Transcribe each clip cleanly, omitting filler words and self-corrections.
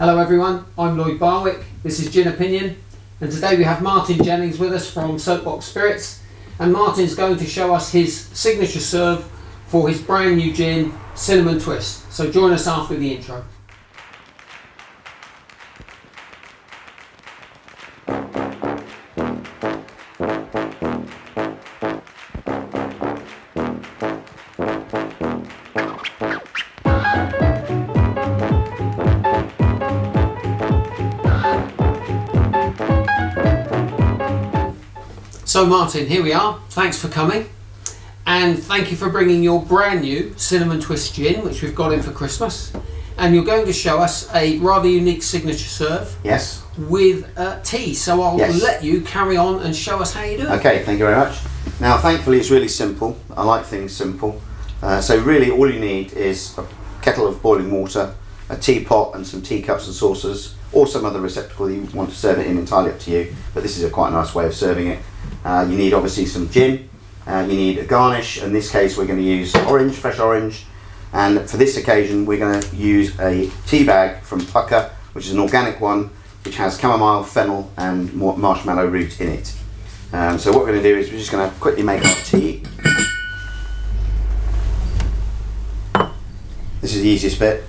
Hello everyone, I'm Lloyd Barwick, this is Gin Opinion, and today we have Martin Jennings with us from Soapbox Spirits, and Martin's going to show us his signature serve for his brand new gin, Cinnamon Twist. So join us after the intro. So Martin, here we are. Thanks for coming, and thank you for bringing your brand new Cinnamon Twist gin, which we've got in for Christmas. And you're going to show us a rather unique signature serve. Yes. With tea. So I'll let you carry on and show us how you do it. Okay, thank you very much. Now, thankfully, it's really simple. I like things simple. So really, all you need is a kettle of boiling water, a teapot, and some teacups and saucers, or some other receptacle that you want to serve it in. Entirely up to you. But this is a quite nice way of serving it. You need obviously some gin, you need a garnish. In this case we're going to use orange, fresh orange, and for this occasion we're going to use a tea bag from Pucker, which is an organic one, which has chamomile, fennel and marshmallow root in it. So what we're going to do is we're just going to quickly make our tea. This is the easiest bit.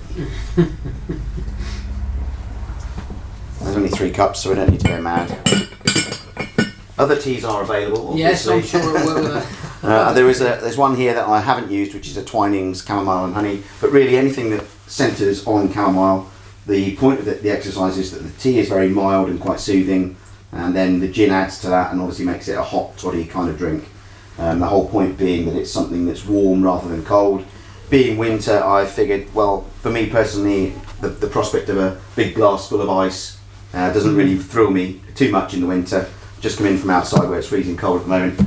There's only 3 cups, so we don't need to go mad. Other teas are available, obviously. Yes, I'm sure it will. There's one here that I haven't used, which is a Twinings chamomile and honey. But really, anything that centres on chamomile, the point of the exercise is that the tea is very mild and quite soothing, and then the gin adds to that and obviously makes it a hot toddy kind of drink. The whole point being that it's something that's warm rather than cold. Being winter, I figured, well, for me personally, the prospect of a big glass full of ice doesn't really thrill me too much in the winter. Just come in from outside where it's freezing cold at the moment,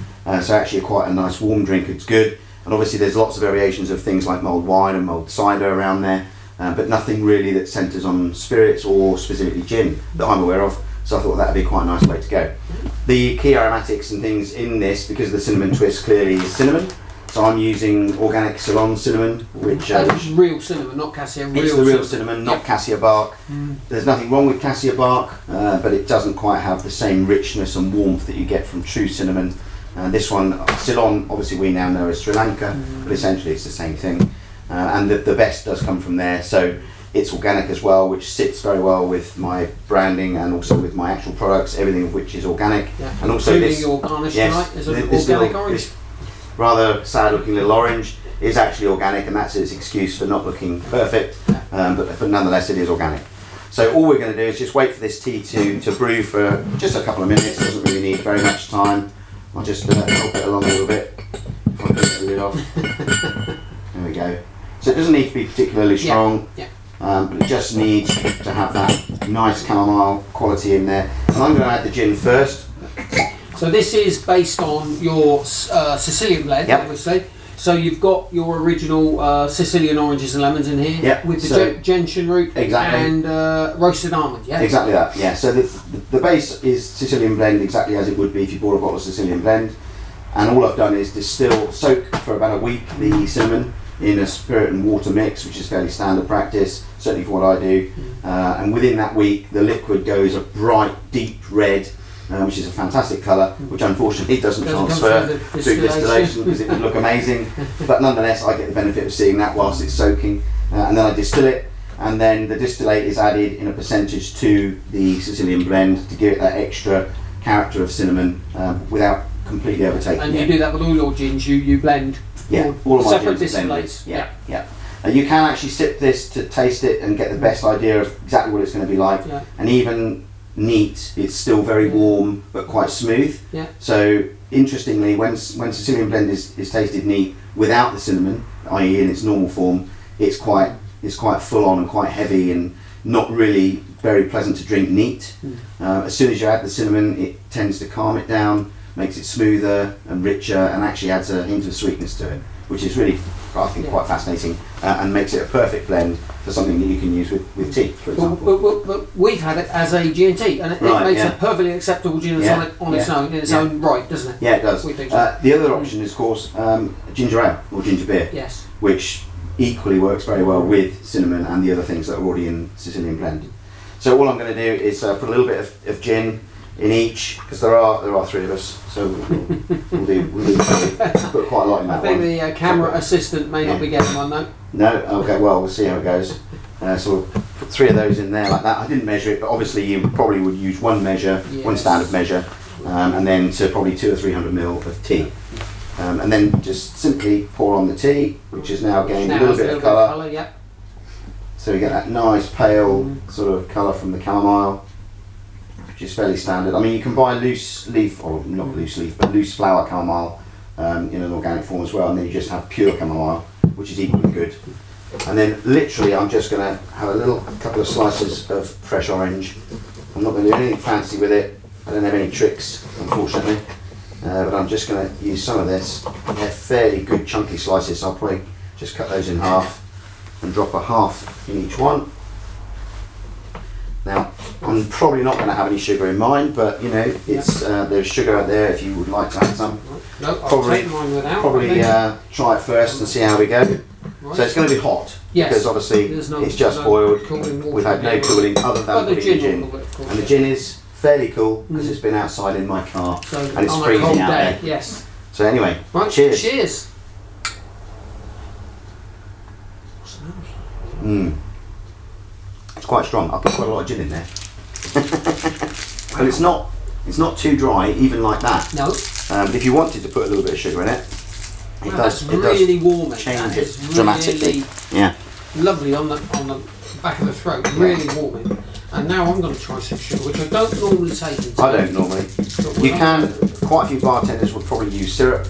so actually quite a nice warm drink. It's good, and obviously there's lots of variations of things like mulled wine and mulled cider around there, but nothing really that centres on spirits or specifically gin that I'm aware of. So I thought that would be quite a nice way to go. The key aromatics and things in this, because the cinnamon twist clearly is cinnamon, so I'm using organic Ceylon cinnamon, which is real cinnamon, not cassia. It's the real cinnamon, not cassia bark. There's nothing wrong with cassia bark, but it doesn't quite have the same richness and warmth that you get from true cinnamon. This one, Ceylon, obviously we now know as Sri Lanka, but essentially it's the same thing. And the best does come from there, so it's organic as well, which sits very well with my branding and also with my actual products, everything of which is organic. Yeah. And also this, your garnish tonight is an organic orange. Rather sad looking little orange is actually organic, and that's its excuse for not looking perfect, but nonetheless it is organic. So all we're going to do is just wait for this tea to brew for just a couple of minutes. It doesn't really need very much time. I'll just help it along a little bit if I get the lid off. There we go. So it doesn't need to be particularly strong, but it just needs to have that nice chamomile quality in there. And I'm going to add the gin first. So this is based on your Sicilian blend, obviously. So you've got your original Sicilian oranges and lemons in here, with the gentian root and roasted almond. Yeah, exactly that. Yeah. So the base is Sicilian blend, exactly as it would be if you bought a bottle of Sicilian blend. And all I've done is soak for about a week the cinnamon in a spirit and water mix, which is fairly standard practice, certainly for what I do. And within that week, the liquid goes a bright, deep red. Which is a fantastic colour, which unfortunately doesn't transfer through distillation because it would look amazing. But nonetheless, I get the benefit of seeing that whilst it's soaking. And then I distill it, and then the distillate is added in a percentage to the Sicilian blend to give it that extra character of cinnamon without completely overtaking it. And you do that with all your gins, you blend all of my separate gins distillates. Yeah. You can actually sip this to taste it and get the best idea of exactly what it's going to be like. And even neat, it's still very warm but quite smooth. So interestingly, when Sicilian blend is tasted neat without the cinnamon, i.e. in its normal form, it's quite full on and quite heavy and not really very pleasant to drink neat. As soon as you add the cinnamon, it tends to calm it down, makes it smoother and richer, and actually adds a hint of sweetness to it, which is really, I think, quite fascinating, and makes it a perfect blend for something that you can use with tea, for example. Well, we've had it as a G&T, and it makes a perfectly acceptable gin and tonic on its own, in its own right, doesn't it? Yeah, it does. We think so. The other option is, of course, ginger ale or ginger beer, which equally works very well with cinnamon and the other things that are already in Sicilian blend. So all I'm going to do is put a little bit of gin in each, because there are 3 of us, so we'll do put quite a lot in that I think one. the camera assistant may not be getting one though. No, okay, well we'll see how it goes. So we'll put 3 of those in there like that. I didn't measure it, but obviously you probably would use one measure, one standard measure, and then to probably 200 or 300 ml of tea. And then just simply pour on the tea, which is now gained a little bit of colour. Yeah. So you get that nice pale sort of colour from the chamomile, which is fairly standard. I mean, you can buy loose leaf, or not loose leaf, but loose flower chamomile in an organic form as well, and then you just have pure chamomile, which is equally good. And then literally I'm just going to have a couple of slices of fresh orange. I'm not going to do anything fancy with it. I don't have any tricks, unfortunately. But I'm just going to use some of this. They're fairly good chunky slices, so I'll probably just cut those in half and drop a half in each one. Now, I'm probably not going to have any sugar in mine, but you know, it's there's sugar out there if you would like to add some. No, I'll take mine without. Probably try it first and see how we go. Right. So it's going to be hot, because obviously it's just boiled. We've had no cooling other than putting the gin. And the gin is fairly cool because it's been outside in my car and it's freezing out there. Yes. So anyway, right, cheers. Cheers. It's quite strong. I'll put quite a lot of gin in there. But it's not too dry, even like that. No. If you wanted to put a little bit of sugar in it, it does really warming. Change it dramatically. Yeah. Lovely on the back of the throat. Really warming. And now I'm going to try some sugar, which I don't normally take. I don't normally. You can. Quite a few bartenders would probably use syrup.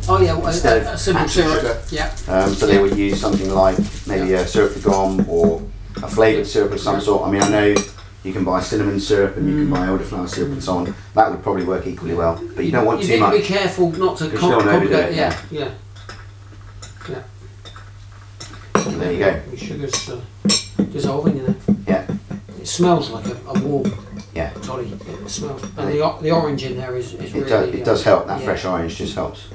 Oh yeah, instead a of simple syrup. sugar. Yeah. So they would use something like maybe a syrup de gomme or a flavoured syrup of some sort. I mean, I know you can buy cinnamon syrup and you can buy elderflower syrup and so on. That would probably work equally well, but you don't want too much. You need to be careful not to complicate. Yeah. So there you go. The sugar's dissolving in it. Yeah. It smells like a warm toddy. It smells, and the orange in there is really. It does help. That fresh orange just helps.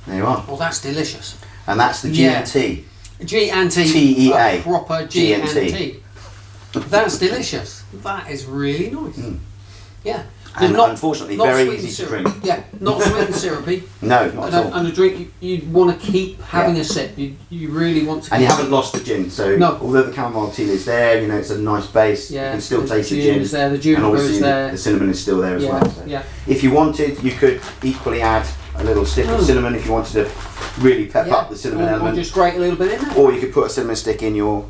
There you are. Oh, that's delicious. And that's the G&T. G&T. TEA. Proper G&T. That's delicious. That is really nice. Yeah. And unfortunately, very easy to drink. Yeah, not sweet and syrupy. No, not at all. And a drink you want to keep having a sip. You really want to. And you haven't lost the gin. So although the chamomile tea is there, you know, it's a nice base. Yeah, you can still taste the gin. Is there, the juniper is there. The cinnamon is still there as well. So yeah. If you wanted, you could equally add a little stick of cinnamon if you wanted to really pep up the cinnamon element. Or just grate a little bit in there. Or you could put a cinnamon stick in your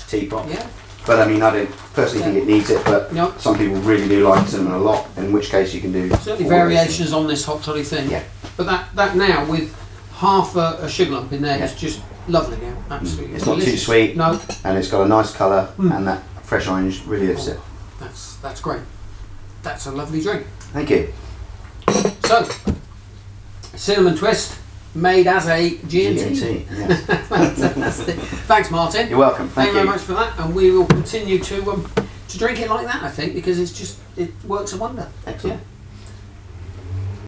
teapot. Yeah. But I mean, I don't personally think it needs it, but some people really do like cinnamon a lot, in which case you can do... Certainly variations on this hot toddy thing. Yeah. But that now, with half a sugar lump in there, it's just lovely now. Absolutely. It's delicious. not too sweet, no. And it's got a nice colour, and that fresh orange really lifts it. That's great. That's a lovely drink. Thank you. So, cinnamon twist, made as a G&T. Yes. Fantastic. Thanks, Martin. You're welcome. Thank you very much for that, and we will continue to drink it like that. I think because it works a wonder. Excellent. Yeah.